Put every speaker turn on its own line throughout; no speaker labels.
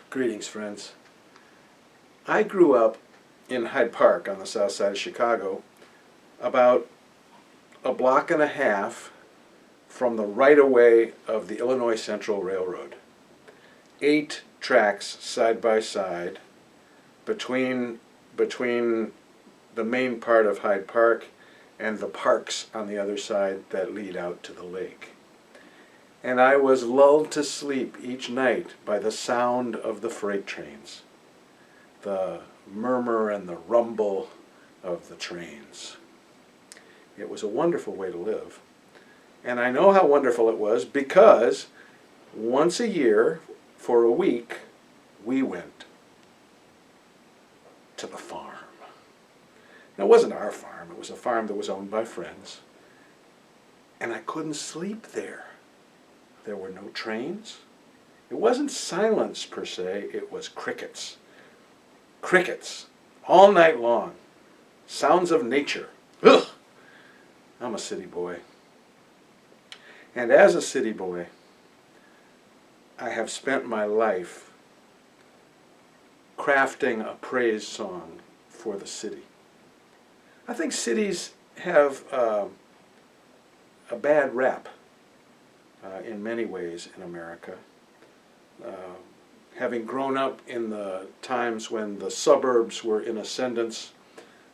Greetings, friends. I grew up in Hyde Park on the south side of Chicago, about a block and a half from the right-of-way of the Illinois Central Railroad. 8 tracks side by side between the main part of Hyde Park and the parks on the other side that lead out to the lake. And I was lulled to sleep each night by the sound of the freight trains, the murmur and the rumble of the trains. It was a wonderful way to live. And I know how wonderful it was because once a year, for a week, we went to the farm. Now, it wasn't our farm. It was a farm that was owned by friends. And I couldn't sleep there. There were no trains. It wasn't silence per se, it was crickets. Crickets, all night long. Sounds of nature. Ugh! I'm a city boy. And as a city boy, I have spent my life crafting a praise song for the city. I think cities have a bad rap in many ways in America. Having grown up in the times when the suburbs were in ascendance,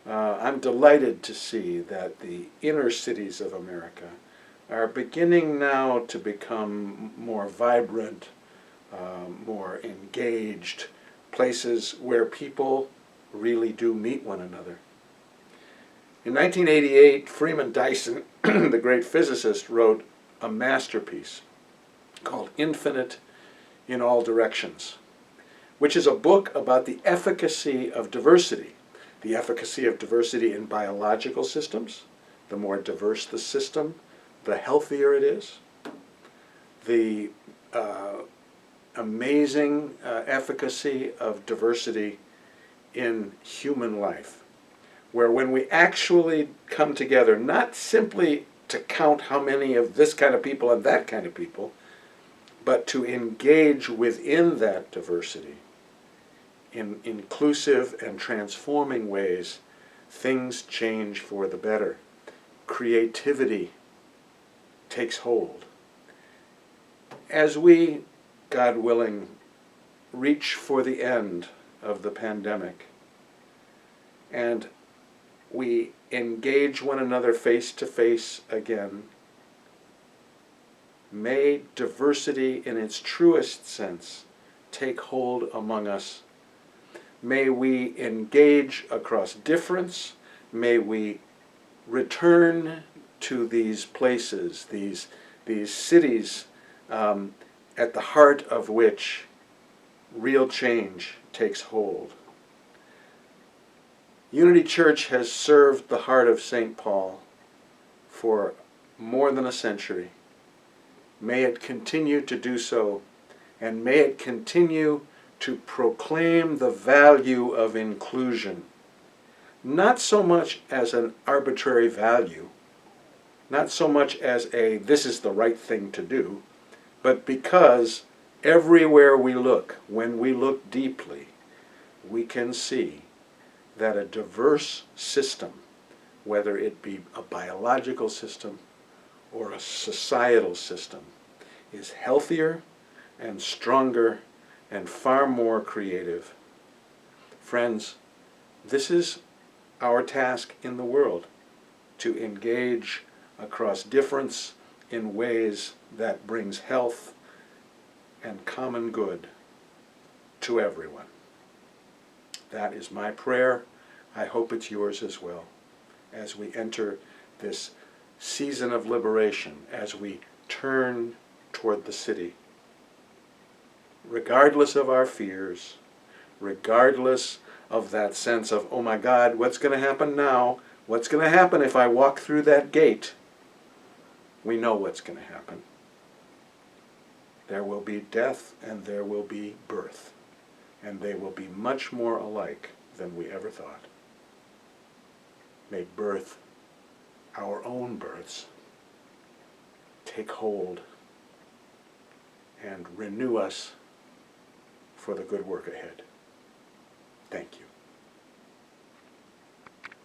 I'm delighted to see that the inner cities of America are beginning now to become more vibrant, more engaged, places where people really do meet one another. In 1988, Freeman Dyson, the great physicist, wrote a masterpiece called Infinite in All Directions, which is a book about the efficacy of diversity. The efficacy of diversity in biological systems. The more diverse the system, the healthier it is. The amazing efficacy of diversity in human life, where when we actually come together, not simply to count how many of this kind of people and that kind of people, but to engage within that diversity in inclusive and transforming ways, things change for the better. Creativity takes hold. As we, God willing, reach for the end of the pandemic, and we engage one another face to face again, may diversity in its truest sense take hold among us. May we engage across difference. May we return to these places, these cities, at the heart of which real change takes hold. Unity Church has served the heart of St. Paul for more than a century. May it continue to do so, and may it continue to proclaim the value of inclusion, not so much as an arbitrary value, not so much as a this is the right thing to do, but because everywhere we look, when we look deeply, we can see that a diverse system, whether it be a biological system or a societal system, is healthier and stronger and far more creative. Friends, this is our task in the world, to engage across difference in ways that brings health and common good to everyone. That is my prayer. I hope it's yours as well, as we enter this season of liberation, as we turn toward the city. Regardless of our fears, regardless of that sense of, oh my God, what's going to happen now? What's going to happen if I walk through that gate? We know what's going to happen. There will be death and there will be birth, and they will be much more alike than we ever thought. May birth, our own births, take hold and renew us for the good work ahead. Thank you.